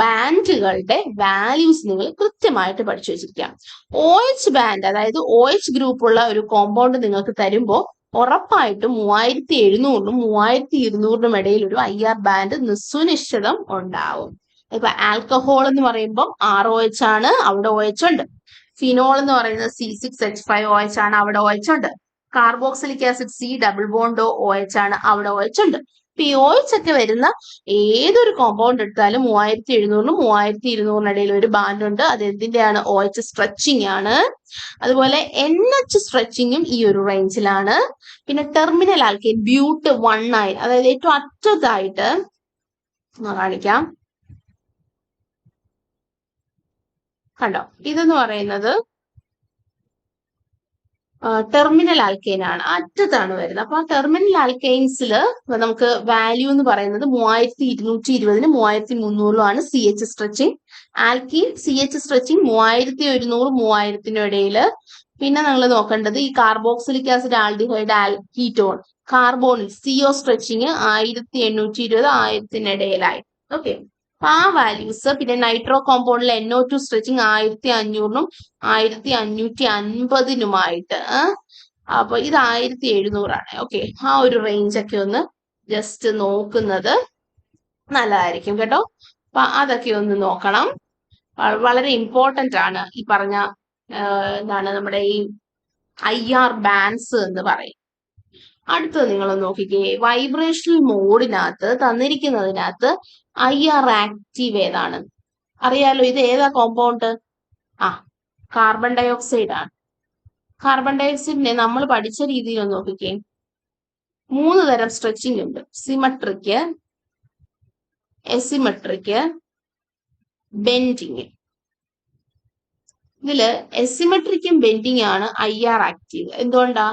[SPEAKER 1] ബാൻഡുകളുടെ വാല്യൂസ് നിങ്ങൾ കൃത്യമായിട്ട് പഠിച്ചു വെച്ചിരിക്കാം. OH ബാൻഡ്, അതായത് OH ഗ്രൂപ്പുള്ള ഒരു കോമ്പൗണ്ട് നിങ്ങൾക്ക് തരുമ്പോൾ ഉറപ്പായിട്ടും 3700-നും 3200-നും ഇടയിൽ ഒരു IR ബാൻഡ് നിസ്സുനിശ്ചിതം ഉണ്ടാവും. ഇപ്പൊ ആൽക്കഹോൾ എന്ന് പറയുമ്പോൾ ROH ആണ്, അവിടെ OH ഉണ്ട്. ഫിനോൾ എന്ന് പറയുന്നത് C6H5OH ആണ്, അവിടെ OH ഉണ്ട്. Carboxylic acid C double bond OH ആണ്, അവിടെ OH ഉണ്ട്. ഇപ്പൊ ഈ OH ഒക്കെ വരുന്ന ഏതൊരു കോമ്പൗണ്ട് എടുത്താലും 3700-നും 3200-നും ഇടയിൽ ഒരു ബാൻഡ് ഉണ്ട്. അത് എന്തിന്റെയാണ്? OH സ്ട്രെച്ചിങ് ആണ്. അതുപോലെ NH സ്ട്രെച്ചിങ്ങും ഈ ഒരു റേഞ്ചിലാണ്. പിന്നെ ടെർമിനൽ ആൽക്കെയിൻ ബ്യൂട്ട് 1 അതായത് ഏറ്റവും അറ്റത്തായിട്ട് കാണിക്കാം, കണ്ടോ, ഇതെന്ന് പറയുന്നത് ടെർമിനൽ ആൽക്കെയിൻ ആണ്, അറ്റത്താണ് വരുന്നത്. അപ്പൊ ആ ടെർമിനൽ ആൽക്കെയിൻസിൽ നമുക്ക് വാല്യൂ എന്ന് പറയുന്നത് 3220-നും 3300-നും ആണ് CH stretching. Alkene CH stretching 3100-3000-നും ഇടയിൽ. പിന്നെ നിങ്ങൾ നോക്കേണ്ടത് ഈ carboxylic acid aldehyde ketone carbonyl CO stretching 1820-1000-നും ഇടയിലായി. ഓക്കെ, അപ്പൊ ആ വാല്യൂസ്. പിന്നെ നൈട്രോ കോമ്പൗണ്ടിൽ NO2 സ്ട്രെച്ചിങ് 1500-നും 1550-നുമായിട്ട്. അപ്പൊ ഇത് 1700-ആണ്. ഓക്കെ, ആ ഒരു റേഞ്ച് ഒക്കെ ഒന്ന് ജസ്റ്റ് നോക്കുന്നത് നല്ലതായിരിക്കും കേട്ടോ. അപ്പൊ അതൊക്കെ ഒന്ന് നോക്കണം, വളരെ ഇമ്പോർട്ടന്റ് ആണ് ഈ പറഞ്ഞ എന്താണ് നമ്മുടെ ഈ IR ബാൻഡ്സ് എന്ന് പറയും. അടുത്തത് നിങ്ങൾ നോക്കിക്കേ, വൈബ്രേഷണൽ മോഡിനകത്ത് തന്നിരിക്കുന്നതിനകത്ത് IR ആക്റ്റീവ് ഏതാണ്? അറിയാലോ, ഇത് ഏതാ കോമ്പൗണ്ട്? കാർബൺ ഡയോക്സൈഡ് ആണ്. കാർബൺ ഡയോക്സൈഡിനെ നമ്മൾ പഠിച്ച രീതിയിൽ ഒന്ന് നോക്കിക്കേ, 3 തരം സ്ട്രെച്ചിങ് ഉണ്ട്: സിമട്രിക്ക്, എസിമെട്രിക്ക്, ബെൻഡിങ്. ഇതില് എസിമെട്രിക്കും ബെൻഡിങ് ആണ് IR ആക്റ്റീവ്. എന്തുകൊണ്ടാ?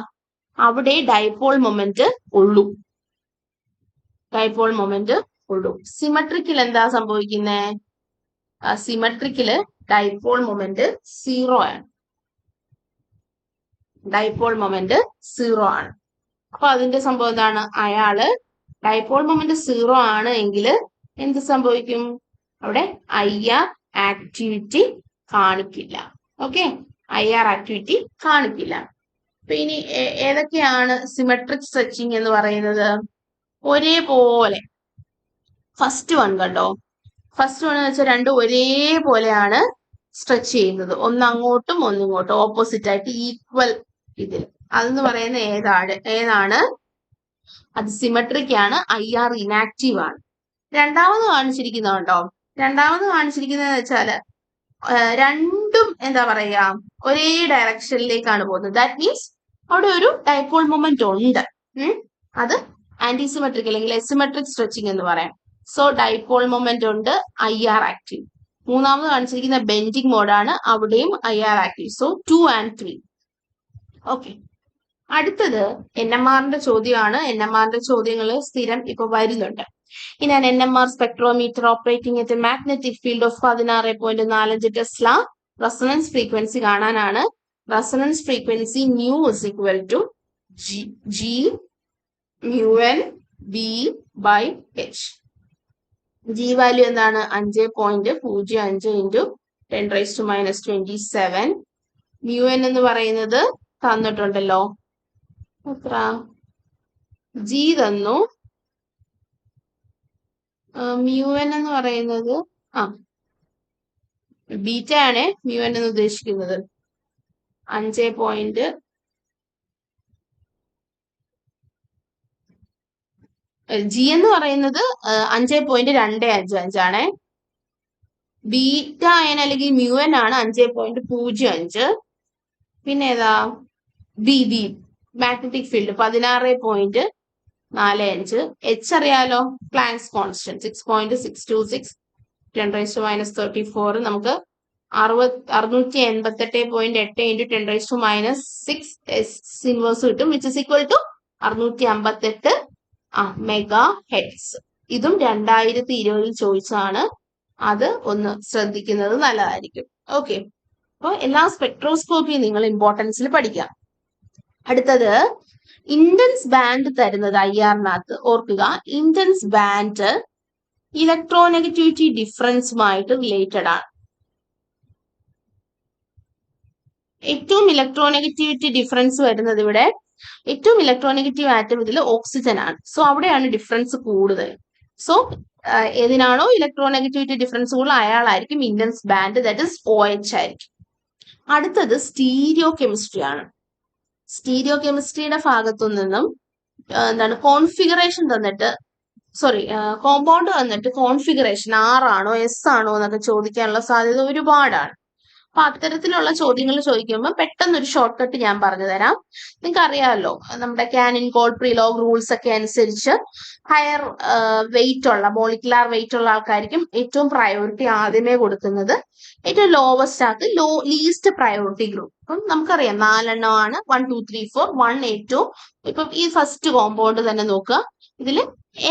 [SPEAKER 1] അവിടെ ഡൈപോൾ മൊമെന്റ് ഉള്ളൂ, ഡൈപോൾ മൊമെന്റ് ഉള്ളൂ. സിമട്രിക്കിൽ എന്താ സംഭവിക്കുന്നത്? സിമട്രിക്കില് ഡൈപോൾ മൊമെന്റ് 0 ആണ്. ഡൈപോൾ മൊമെന്റ് 0 ആണ്. അപ്പൊ അതിന്റെ സംഭവം എന്താണ്? അയാള് ഡൈപോൾ മൊമെന്റ് 0 ആണ് എങ്കിൽ എന്ത് സംഭവിക്കും? അവിടെ IR ആക്ടിവിറ്റി കാണിക്കില്ല. ഓക്കെ, IR ആക്ടിവിറ്റി കാണിക്കില്ല. അപ്പൊ ഇനി ഏതൊക്കെയാണ് സിമെട്രിക് സ്ട്രെച്ചിങ് എന്ന് പറയുന്നത്? ഒരേപോലെ ഫസ്റ്റ് വൺ കണ്ടോ, ഫസ്റ്റ് വൺ എന്ന് വെച്ചാൽ രണ്ടും ഒരേപോലെയാണ് സ്ട്രെച്ച് ചെയ്യുന്നത്, ഒന്ന് അങ്ങോട്ടും ഒന്ന് ഇങ്ങോട്ടും ഓപ്പോസിറ്റ് ആയിട്ട് ഈക്വൽ ഇതിൽ. അതെന്ന് പറയുന്നത് ഏതാണ്? അത് സിമെട്രിക് ആണ്, IR ഇനാക്റ്റീവ് ആണ്. രണ്ടാമത് കാണിച്ചിരിക്കുന്നുണ്ടോ? രണ്ടാമത് കാണിച്ചിരിക്കുന്നത് വെച്ചാല് രണ്ടും എന്താ പറയാ, ഒരേ ഡയറക്ഷനിലേക്കാണ് പോകുന്നത്. ദാറ്റ് മീൻസ് അവിടെ ഒരു ഡൈപോൾ മൊമെന്റ് ഉണ്ട്. അത് ആന്റിസിമെട്രിക് അല്ലെങ്കിൽ എസിമെട്രിക് സ്ട്രെച്ചിങ് എന്ന് പറയാം. സോ ഡൈപോൾ മൊമെന്റ് ഉണ്ട്, IR ആക്റ്റീവ്. മൂന്നാമത് കാണിച്ചിരിക്കുന്ന ബെൻഡിങ് മോഡാണ്, അവിടെയും IR active. So 2 and 3. Okay, അടുത്തത് NMRന്റെ ചോദ്യമാണ്. NMRന്റെ ചോദ്യങ്ങൾ സ്ഥിരം ഇപ്പൊ വരുന്നുണ്ട്. In an NMR spectrometer operating at a magnetic field of 16.45 Tesla, resonance frequency കാണാനാണ്. Resonance frequency mu is equal to G mu n B by H. G value എന്താണ്? 5.05 into 10⁻⁻27. mu n എന്ന് പറയുന്നത് തന്നിട്ടുണ്ടല്ലോ, എത്ര? G തന്നു. mu n എന്ന് പറയുന്നത് beta ആണ് mu n എന്ന് ഉദ്ദേശിക്കുന്നത്. 5. G എന്ന് പറയുന്നത് 5.255 ആണ്. ബീറ്റ n അല്ലെങ്കിൽ mu n ആണ് 5.05. പിന്നെ ഏതാ? B magnetic field 16.45. H അറിയാലോ, പ്ലാങ്ക്സ് കോൺസ്റ്റന്റ് 6.626 10⁻⁻34. നമുക്ക് 688.8 into 10⁻⁻6 S ഇൻവേഴ്സ് കിട്ടും, which is equal to 658 megahertz. ഇതും 2020 ചോദിച്ചാണ്, അത് ഒന്ന് ശ്രദ്ധിക്കുന്നത് നല്ലതായിരിക്കും. ഓക്കെ, അപ്പോൾ എല്ലാ സ്പെക്ട്രോസ്കോപ്പിയും നിങ്ങൾ ഇമ്പോർട്ടൻസിൽ പഠിക്കാം. അടുത്തത് ഇൻഡൻസ് ബാൻഡ് തരുന്നത് IRനകത്ത് ഓർക്കുക, ഇൻഡൻസ് ബാൻഡ് ഇലക്ട്രോനെഗറ്റിവിറ്റി ഡിഫറൻസുമായിട്ട് റിലേറ്റഡ് ആണ്. ഏറ്റവും ഇലക്ട്രോനെഗറ്റിവിറ്റി ഡിഫറൻസ് വരുന്നത് ഇവിടെ, ഏറ്റവും ഇലക്ട്രോനെഗറ്റീവ് ആറ്റം ഇതിൽ ഓക്സിജൻ ആണ്. സോ അവിടെയാണ് ഡിഫറൻസ് കൂടുതൽ. സോ ഏതിനാണോ ഇലക്ട്രോനെഗറ്റിവിറ്റി ഡിഫറൻസ് കൂടുതൽ അയാളായിരിക്കും ഇൻഡൻസ് ബാൻഡ്, ദാറ്റ് ഇസ് OH ആയിരിക്കും. അടുത്തത് സ്റ്റീരിയോ കെമിസ്ട്രി ആണ്. സ്റ്റീരിയോ കെമിസ്ട്രിയുടെ ഭാഗത്തു നിന്നും എന്താണ് കോൺഫിഗറേഷൻ തന്നിട്ട്, കോമ്പൗണ്ട് തന്നിട്ട് കോൺഫിഗറേഷൻ R ആണോ S ആണോ എന്നൊക്കെ ചോദിക്കാനുള്ള സാധ്യത ഒരുപാടാണ്. അപ്പൊ അത്തരത്തിലുള്ള ചോദ്യങ്ങൾ ചോദിക്കുമ്പോൾ പെട്ടെന്നൊരു ഷോർട്ട് കട്ട് ഞാൻ പറഞ്ഞു തരാം. നിങ്ങൾക്ക് അറിയാമല്ലോ, നമ്മുടെ കാനിൻ കോൾട്രി ലോഗ് റൂൾസ് ഒക്കെ അനുസരിച്ച് ഹയർ വെയിറ്റ് ഉള്ള മോളിക്കുലാർ വെയിറ്റ് ഉള്ള ആൾക്കാർക്കും ഏറ്റവും പ്രയോറിറ്റി ആദ്യമേ കൊടുക്കുന്നത്. ഏറ്റവും ലോവസ്റ്റ് ആക്ക് ലീസ്റ്റ് പ്രയോറിറ്റി ഗ്രൂപ്പ്. അപ്പം നമുക്കറിയാം 4 എണ്ണമാണ്, 1 2 3 4. 1 ഏറ്റവും, ഇപ്പം ഈ ഫസ്റ്റ് കോമ്പൗണ്ട് തന്നെ നോക്കുക, ഇതില്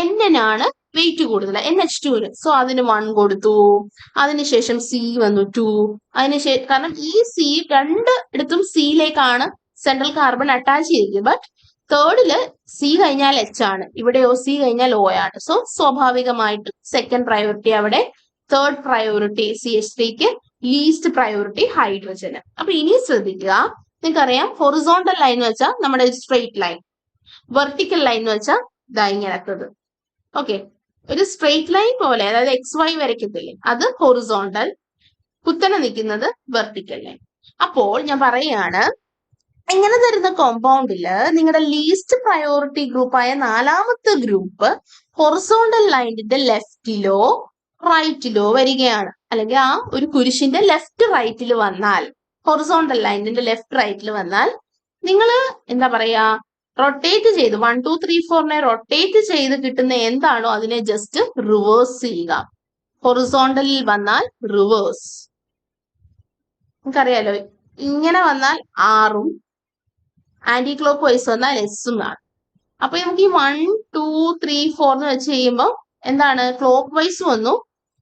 [SPEAKER 1] N-നാണ് വെയിറ്റ് കൂടുതൽ, NH2-ന്. സോ അതിന് 1 കൊടുത്തു. അതിനുശേഷം C വന്നു 2. അതിനുശേഷം, കാരണം ഈ C രണ്ടിടത്തും C-ലേക്കാണ് സെൻട്രൽ കാർബൺ അറ്റാച്ച് ചെയ്തിരിക്കുന്നത്. ബട്ട് തേർഡില് C കഴിഞ്ഞാൽ H ആണ്, ഇവിടെയോ C കഴിഞ്ഞാൽ O ആണ്. സോ സ്വാഭാവികമായിട്ട് സെക്കൻഡ് പ്രയോറിറ്റി അവിടെ, തേർഡ് പ്രയോറിറ്റി CH3ക്ക്, ലീസ്റ്റ് പ്രയോറിറ്റി ഹൈഡ്രജന്. അപ്പൊ ഇനി ശ്രദ്ധിക്കുക, നിങ്ങൾക്കറിയാം ഹൊറിസോണ്ടൽ ലൈൻ എന്ന് വെച്ചാൽ നമ്മുടെ സ്ട്രെയിറ്റ് ലൈൻ, വെർട്ടിക്കൽ ലൈൻ എന്ന് വെച്ചാൽ ഇതാ ഇങ്ങനത്തത്. ഓക്കെ, ഒരു സ്ട്രെയിറ്റ് ലൈൻ പോലെ, അതായത് XY വരയ്ക്കത്തില്ലേ, അത് ഹൊറിസോണ്ടൽ, കുത്തനെ നിൽക്കുന്നത് വെർട്ടിക്കൽ ലൈൻ. അപ്പോൾ ഞാൻ പറയാണ്, ഇങ്ങനെ തരുന്ന കോമ്പൗണ്ടില് നിങ്ങളുടെ ലീസ്റ്റ് പ്രയോറിറ്റി ഗ്രൂപ്പായ 4ാമത്തെ ഗ്രൂപ്പ് ഹൊറിസോണ്ടൽ ലൈനിന്റെ ലെഫ്റ്റിലോ റൈറ്റിലോ വരികയാണ്. അല്ലെങ്കിൽ ആ ഒരു കുരിശിന്റെ ലെഫ്റ്റ് റൈറ്റിൽ വന്നാൽ, ഹൊറിസോണ്ടൽ ലൈനിന്റെ ലെഫ്റ്റ് റൈറ്റിൽ വന്നാൽ, നിങ്ങൾ എന്താ പറയാ, റൊട്ടേറ്റ് ചെയ്ത് 1 2 3 4നെ റൊട്ടേറ്റ് ചെയ്ത് കിട്ടുന്ന എന്താണോ അതിനെ ജസ്റ്റ് റിവേഴ്സ് ചെയ്യുക. ഹൊറിസോണ്ടലിൽ വന്നാൽ റിവേഴ്സ്, നിങ്ങൾക്കറിയാലോ, ഇങ്ങനെ വന്നാൽ R-ഉം ആന്റി ക്ലോക്ക് വൈസ് വന്നാൽ S-ഉം ആണ്. അപ്പൊ നമുക്ക് ഈ 1 2 3 4 എന്ന് വെച്ച് കഴിയുമ്പോൾ എന്താണ്, ക്ലോക്ക് വൈസ് വന്നു,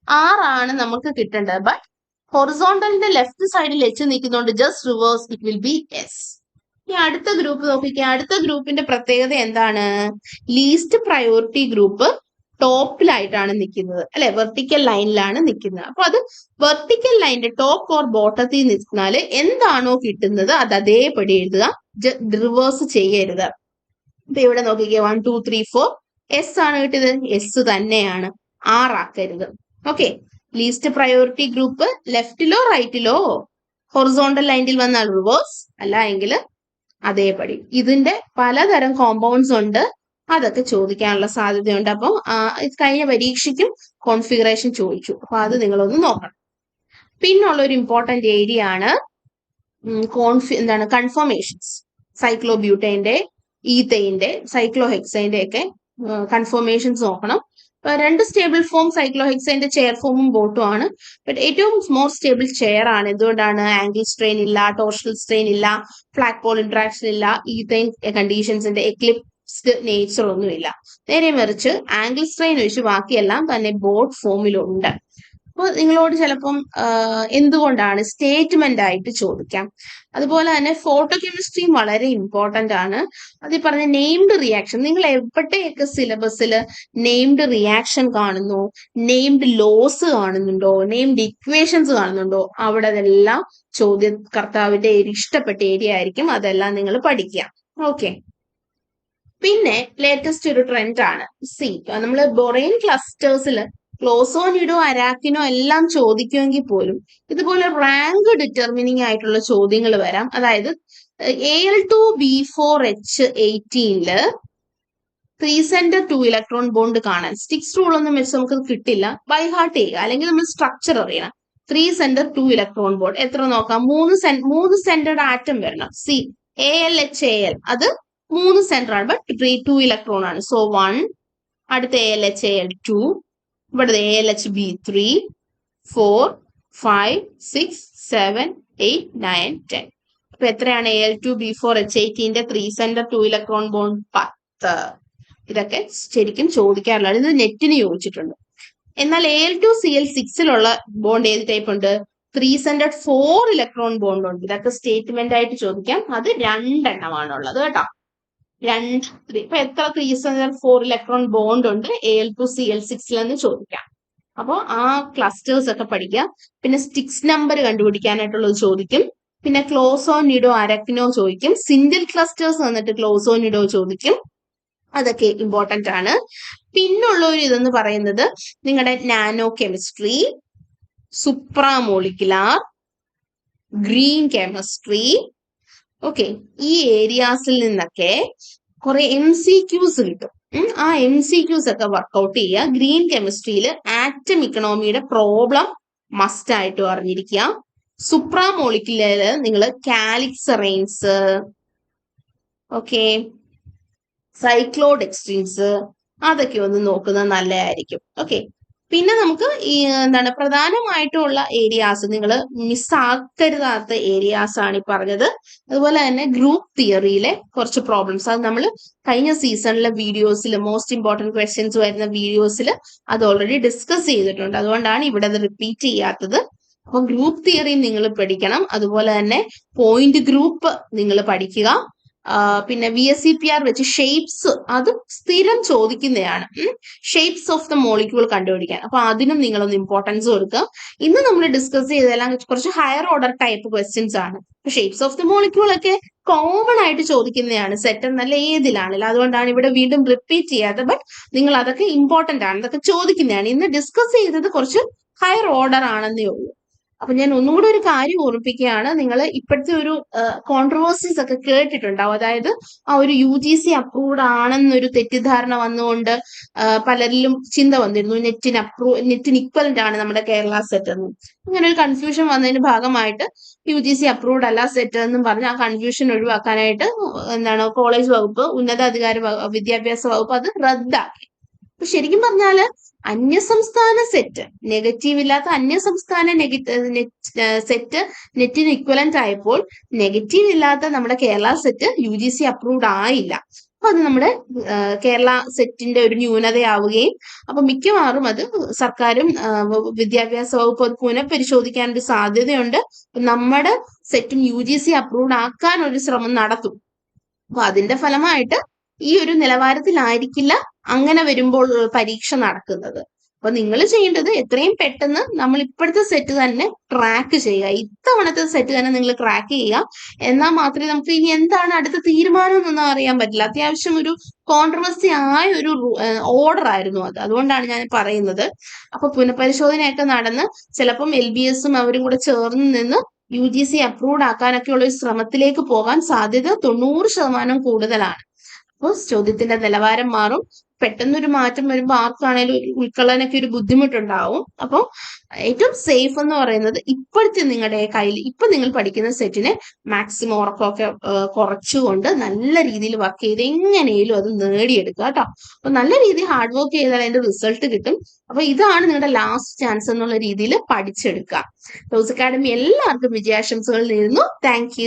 [SPEAKER 1] R ആണ് നമുക്ക് കിട്ടേണ്ടത്. ബട്ട് ഹൊറിസോണ്ടലിന്റെ ലെഫ്റ്റ് സൈഡിൽ H നിൽക്കുന്നതുകൊണ്ട് just reverse, it will be S. ഈ അടുത്ത ഗ്രൂപ്പ് നോക്കിക്കുക. അടുത്ത ഗ്രൂപ്പിന്റെ പ്രത്യേകത എന്താണ്? ലീസ്റ്റ് പ്രയോറിറ്റി ഗ്രൂപ്പ് ടോപ്പിലായിട്ടാണ് നിൽക്കുന്നത്, അല്ലെ? വെർട്ടിക്കൽ ലൈനിലാണ് നിൽക്കുന്നത്. അപ്പൊ അത് വെർട്ടിക്കൽ ലൈനിന്റെ ടോപ്പ് ഓർ ബോട്ടത്തിൽ നിൽക്കുന്നാല് എന്താണോ കിട്ടുന്നത് അത് അതേപടി എഴുതുക, റിവേഴ്സ് ചെയ്യരുത്. ഇപ്പൊ ഇവിടെ നോക്കിക്കുക, 1 2 3 4 എസ് ആണ് കിട്ടിയത്, എസ് തന്നെയാണ്, ആറാക്കരുത്. ഓക്കെ. ലീസ്റ്റ് പ്രയോറിറ്റി ഗ്രൂപ്പ് ലെഫ്റ്റിലോ റൈറ്റിലോ ഹൊറിസോണ്ടൽ ലൈനിൽ വന്നാൽ റിവേഴ്സ്, അല്ല എങ്കിൽ അതേപടി. ഇതിന്റെ പലതരം കോമ്പൗണ്ട്സ് ഉണ്ട്, അതൊക്കെ ചോദിക്കാനുള്ള സാധ്യതയുണ്ട്. അപ്പം കഴിഞ്ഞ പരീക്ഷയ്ക്കും കോൺഫിഗറേഷൻ ചോദിച്ചു, അപ്പൊ അത് നിങ്ങളൊന്ന് നോക്കണം. പിന്നുള്ള ഒരു ഇമ്പോർട്ടന്റ് ഏരിയ ആണ് എന്താണ് കൺഫർമേഷൻസ്. സൈക്ലോബ്യൂട്ടൈന്റെ, ഈത്തൈന്റെ, സൈക്ലോഹെക്സൈന്റെ ഒക്കെ കൺഫർമേഷൻസ് നോക്കണം. രണ്ട് സ്റ്റേബിൾ ഫോം സൈക്ലോഹെക്സൈന്റെ ചെയർ ഫോമും ബോട്ടും ആണ്. ബട്ട് ഏറ്റവും മോർ സ്റ്റേബിൾ ചെയർ ആണ്. എന്തുകൊണ്ടാണ്? ആംഗിൾ സ്ട്രെയിൻ ഇല്ല, ടോർഷണൽ സ്ട്രെയിൻ ഇല്ല, ഫ്ലാറ്റ് പോൾ ഇന്ററാക്ഷൻ ഇല്ല, ഈത്തൈൻ കണ്ടീഷൻസിന്റെ എക്ലിപ്സ്ഡ് നേച്ചർ ഒന്നുമില്ല. നേരെ മറിച്ച് ആംഗിൾ സ്ട്രെയിൻ ഒഴിച്ച് ബാക്കിയെല്ലാം തന്നെ ബോട്ട് ഫോമിലുണ്ട്. അപ്പോൾ നിങ്ങളോട് ചിലപ്പം എന്തുകൊണ്ടാണ് സ്റ്റേറ്റ്മെന്റ് ആയിട്ട് ചോദിക്കാം. അതുപോലെ തന്നെ ഫോട്ടോ കെമിസ്ട്രിയും വളരെ ഇമ്പോർട്ടന്റ് ആണ്. അത് ഈ പറഞ്ഞ നെയിംഡ് റിയാക്ഷൻ, നിങ്ങൾ എവിടെയൊക്കെ സിലബസിൽ നെയിംഡ് റിയാക്ഷൻ കാണുന്നു, നെയിംഡ് ലോസ് കാണുന്നുണ്ടോ, നെയിംഡ് ഇക്വേഷൻസ് കാണുന്നുണ്ടോ, അവിടെ അതെല്ലാം ചോദ്യകർത്താവിന്റെ ഇഷ്ടപ്പെട്ട ഏരിയ ആയിരിക്കും. അതെല്ലാം നിങ്ങൾ പഠിക്കുക. ഓക്കെ. പിന്നെ ലേറ്റസ്റ്റ് ഒരു ട്രെൻഡ് ആണ് നമ്മൾ ബൊറൈൻ ക്ലസ്റ്റേഴ്സിൽ ക്ലോസോനിഡോ, അരാക്കിനോ എല്ലാം ചോദിക്കുമെങ്കിൽ പോലും ഇതുപോലെ റാങ്ക് ഡിറ്റർമിനിങ് ആയിട്ടുള്ള ചോദ്യങ്ങൾ വരാം. അതായത് Al2B4H18 3 സെന്റർ 2 ഇലക്ട്രോൺ ബോണ്ട് കാണാൻ സ്റ്റിക്സ് റൂൾ ഒന്നും വെച്ച് നമുക്ക് കിട്ടില്ല, ബൈ ഹാർട്ട് ചെയ്യുക, അല്ലെങ്കിൽ നമ്മൾ സ്ട്രക്ചർ അറിയണം. 3 സെന്റർ 2 ഇലക്ട്രോൺ ബോണ്ട് എത്ര നോക്കാം? 3 സെന്റർഡ് ആറ്റം വരണം. AlHAl അത് 3 സെന്റർ ആണ്, ബട്ട് 2 ഇലക്ട്രോൺ ആണ്. സോ 1, അടുത്ത AlHAl2, ഇവിടെ AlHB3, 4 5 6 7 8 9 10. അപ്പൊ എത്രയാണ് Al2B4H18ന്റെ 3 സെന്റർ 2 ഇലക്ട്രോൺ ബോണ്ട്? 10. ഇതൊക്കെ ശരിക്കും ചോദിക്കാറുള്ളത്. ഇത് നെറ്റിന് ചോദിച്ചിട്ടുണ്ട്. എന്നാൽ Al2Cl6ലുള്ള ബോണ്ട് ഏത് ടൈപ്പ് ഉണ്ട്? 3 സെന്റർ 4 ഇലക്ട്രോൺ ബോണ്ട് ഉണ്ട്. ഇതൊക്കെ സ്റ്റേറ്റ്മെന്റ് ആയിട്ട് ചോദിക്കാം. അത് 2 എണ്ണമാണുള്ളത് കേട്ടോ. 2 ഇപ്പൊ എത്ര 3 സെന്റർ 4 ഇലക്ട്രോൺ ബോണ്ട് ഉണ്ട് Al2Cl6 എന്ന് ചോദിക്കാം. അപ്പോൾ ആ ക്ലസ്റ്റേഴ്സ് ഒക്കെ പഠിക്കുക. പിന്നെ സ്റ്റിക്സ് നമ്പർ കണ്ടുപിടിക്കാനായിട്ടുള്ളത് ചോദിക്കും. പിന്നെ ക്ലോസോനിഡോ, അരക്കിനോ ചോദിക്കും. സിംഗിൾ ക്ലസ്റ്റേഴ്സ് വന്നിട്ട് ക്ലോസോനിഡോ ചോദിക്കും. അതൊക്കെ ഇമ്പോർട്ടന്റ് ആണ്. പിന്നുള്ള ഒരു ഇതെന്ന് പറയുന്നത് നിങ്ങളുടെ nano chemistry, supramolecular, green chemistry. Okay. ഈ ഏരിയാസിൽ നിന്നൊക്കെ കുറെ MCQs കിട്ടും. ആ MCQs ഒക്കെ വർക്ക്ഔട്ട് ചെയ്യുക. ഗ്രീൻ കെമിസ്ട്രിയിൽ ആറ്റം ഇക്കണോമിയുടെ പ്രോബ്ലം മസ്റ്റ് ആയിട്ട് അറിഞ്ഞിരിക്കുക. സുപ്രാമോളിക്കുലറിൽ നിങ്ങൾ കാലിക്സറൈൻസ്, ഓക്കെ, സൈക്ലോഡെക്സ്ട്രീൻസ് അതൊക്കെ ഒന്ന് നോക്കുന്നത് നല്ലതായിരിക്കും. ഓക്കെ. പിന്നെ നമുക്ക് ഈ എന്താണ് പ്രധാനമായിട്ടുള്ള ഏരിയാസ് നിങ്ങൾ മിസ്സാക്കരുതാത്ത ഏരിയാസ് ആണ് ഈ പറഞ്ഞത്. അതുപോലെ തന്നെ ഗ്രൂപ്പ് തിയറിയിലെ കുറച്ച് പ്രോബ്ലംസ്, അത് നമ്മൾ കഴിഞ്ഞ സീസണിലെ വീഡിയോസിൽ മോസ്റ്റ് ഇമ്പോർട്ടന്റ് ക്വസ്റ്റ്യൻസ് വരുന്ന വീഡിയോസിൽ അത് ഓൾറെഡി ഡിസ്കസ് ചെയ്തിട്ടുണ്ട്. അതുകൊണ്ടാണ് ഇവിടെ അത് റിപ്പീറ്റ് ചെയ്യാത്തത്. അപ്പൊ ഗ്രൂപ്പ് തിയറി നിങ്ങൾ പഠിക്കണം. അതുപോലെ തന്നെ പോയിന്റ് ഗ്രൂപ്പ് നിങ്ങൾ പഠിക്കുക. പിന്നെ VSEPR വെച്ച് ഷേപ്സ് അത് സ്ഥിരം ചോദിക്കുന്നതാണ്. ഷേപ്സ് ഓഫ് ദ മോളിക്യൂൾ കണ്ടുപിടിക്കാൻ. അപ്പൊ അതിനും നിങ്ങളൊന്ന് ഇമ്പോർട്ടൻസ് കൊടുക്കുക. ഇന്ന് നമ്മൾ ഡിസ്കസ് ചെയ്തതെല്ലാം കുറച്ച് ഹയർ ഓർഡർ ടൈപ്പ് ക്വസ്റ്റ്യൻസ് ആണ്. ഷേപ്സ് ഓഫ് ദ മോളിക്യൂൾ ഒക്കെ കോമൺ ആയിട്ട് ചോദിക്കുന്നതാണ് സെറ്റ് എന്നല്ല ഏതിലാണല്ലോ. അതുകൊണ്ടാണ് ഇവിടെ വീണ്ടും റിപ്പീറ്റ് ചെയ്യാത്തത്. ബട്ട് നിങ്ങൾ അതൊക്കെ ഇമ്പോർട്ടന്റ് ആണ്, അതൊക്കെ ചോദിക്കുന്നതാണ്. ഇന്ന് ഡിസ്കസ് ചെയ്തത് കുറച്ച് ഹയർ ഓർഡർ ആണെന്നേ ഉള്ളൂ. അപ്പൊ ഞാൻ ഒന്നുകൂടെ ഒരു കാര്യം ഓർമ്മിപ്പിക്കുകയാണ്. നിങ്ങൾ ഇപ്പോഴത്തെ ഒരു കോൺട്രവേഴ്സീസ് ഒക്കെ കേട്ടിട്ടുണ്ടാവും. അതായത് ആ ഒരു UGC അപ്രൂവ്ഡ് ആണെന്നൊരു തെറ്റിദ്ധാരണ വന്നുകൊണ്ട് പലരിലും ചിന്ത വന്നിരുന്നു നെറ്റിന് ഇക്വലന്റ് ആണ് നമ്മുടെ കേരള സെറ്റ് എന്നും. അങ്ങനെ ഒരു കൺഫ്യൂഷൻ വന്നതിന് ഭാഗമായിട്ട് UGC അപ്രൂവ്ഡ് അല്ല സെറ്റ് എന്നും പറഞ്ഞ് ആ കൺഫ്യൂഷൻ ഒഴിവാക്കാനായിട്ട് കോളേജ് വകുപ്പ്, വിദ്യാഭ്യാസ വകുപ്പ് അത് റദ്ദാക്കി. അപ്പൊ ശരിക്കും പറഞ്ഞാല് അന്യസംസ്ഥാന സെറ്റ്, നെഗറ്റീവ് ഇല്ലാത്ത അന്യസംസ്ഥാന സെറ്റ് നെറ്റിന് ഇക്വലന്റ് ആയപ്പോൾ നെഗറ്റീവ് ഇല്ലാത്ത നമ്മുടെ കേരള സെറ്റ് UGC അപ്രൂവ്ഡ് ആയില്ല. അപ്പൊ അത് നമ്മുടെ കേരള സെറ്റിന്റെ ഒരു ന്യൂനതയാവുകയും അപ്പൊ മിക്കവാറും അത് സർക്കാരും വിദ്യാഭ്യാസ വകുപ്പ് അത് പുനഃപരിശോധിക്കാനൊരു സാധ്യതയുണ്ട്. നമ്മുടെ സെറ്റും UGC അപ്രൂവ്ഡ് ആക്കാൻ ഒരു ശ്രമം നടത്തും. അപ്പൊ അതിന്റെ ഫലമായിട്ട് ഈ ഒരു നിലവാരത്തിലായിരിക്കില്ല അങ്ങനെ വരുമ്പോൾ പരീക്ഷ നടക്കുന്നത്. അപ്പൊ നിങ്ങൾ ചെയ്യേണ്ടത് എത്രയും പെട്ടെന്ന് നമ്മൾ ഇപ്പോഴത്തെ സെറ്റ് തന്നെ ട്രാക്ക് ചെയ്യുക. ഇത്തവണത്തെ സെറ്റ് തന്നെ നിങ്ങൾ ട്രാക്ക് ചെയ്യുക. എന്നാൽ മാത്രമേ നമുക്ക് ഇനി എന്താണ് അടുത്ത തീരുമാനം എന്നൊന്നും അറിയാൻ പറ്റില്ല. അത്യാവശ്യം ഒരു കോൺട്രവേഴ്സി ആയ ഒരു ഓർഡർ ആയിരുന്നു അത്. അതുകൊണ്ടാണ് ഞാൻ പറയുന്നത്. അപ്പൊ പുനഃപരിശോധനയൊക്കെ നടന്ന് ചിലപ്പം LBSും അവരും കൂടെ ചേർന്ന് നിന്ന് UGC അപ്രൂവ്ഡ് ആക്കാനൊക്കെയുള്ള ഒരു ശ്രമത്തിലേക്ക് പോകാൻ സാധ്യത 90% കൂടുതലാണ്. അപ്പോൾ ചോദ്യത്തിന്റെ നിലവാരം മാറും. പെട്ടെന്നൊരു മാറ്റം വരുമ്പോൾ ആർക്കാണേലും ഉൾക്കൊള്ളാനൊക്കെ ഒരു ബുദ്ധിമുട്ടുണ്ടാവും. അപ്പോൾ ഏറ്റവും സേഫ് എന്ന് പറയുന്നത് ഇപ്പോഴത്തെ നിങ്ങളുടെ കയ്യിൽ ഇപ്പൊ നിങ്ങൾ പഠിക്കുന്ന സെറ്റിനെ മാക്സിമം ഉറക്കമൊക്കെ കുറച്ചുകൊണ്ട് നല്ല രീതിയിൽ വർക്ക് ചെയ്ത് എങ്ങനെയും അത് നേടിയെടുക്കുക കേട്ടോ. അപ്പൊ നല്ല രീതിയിൽ ഹാർഡ് വർക്ക് ചെയ്താൽ അതിന്റെ റിസൾട്ട് കിട്ടും. അപ്പൊ ഇതാണ് നിങ്ങളുടെ ലാസ്റ്റ് ചാൻസ് എന്നുള്ള രീതിയിൽ പഠിച്ചെടുക്കുക. ടോസ് അക്കാഡമി എല്ലാവർക്കും വിജയാശംസകൾ നേരുന്നു. Thank you.